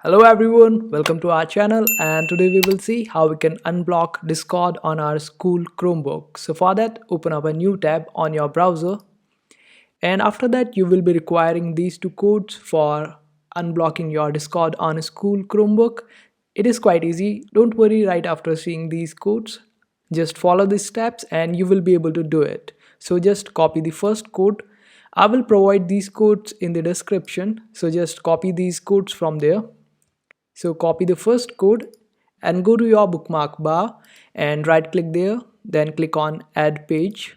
Hello everyone, welcome to our channel, and today we will see how we can unblock Discord on our school Chromebook. So for that, open up a new tab on your browser, and after that you will be requiring these two codes for unblocking your Discord on a school Chromebook. It is quite easy, don't worry. Right after seeing these codes, just follow these steps and you will be able to do it. So just copy the first code. I will provide these codes in the description, so just copy these codes from there. So copy the first code and go to your bookmark bar and right click there, then click on add page,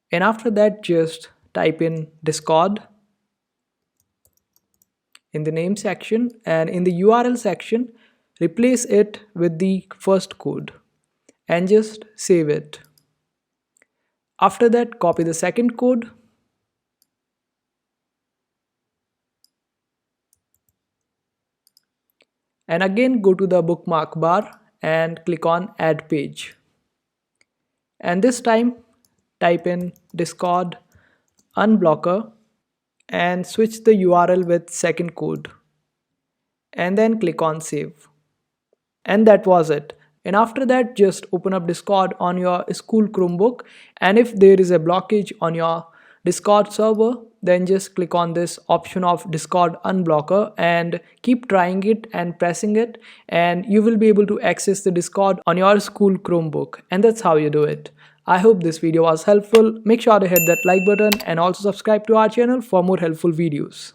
and after that just type in Discord in the name section, and in the URL section replace it with the first code and just save it. After that, copy the second code and again go to the bookmark bar and click on add page, and this time type in Discord unblocker and switch the URL with second code and then click on save. And that was it. And after that, just open up Discord on your school Chromebook, and if there is a blockage on your Discord server, then just click on this option of Discord unblocker and keep trying it and pressing it, and you will be able to access the Discord on your school Chromebook. And that's how you do it. I hope this video was helpful. Make sure to hit that like button and also subscribe to our channel for more helpful videos.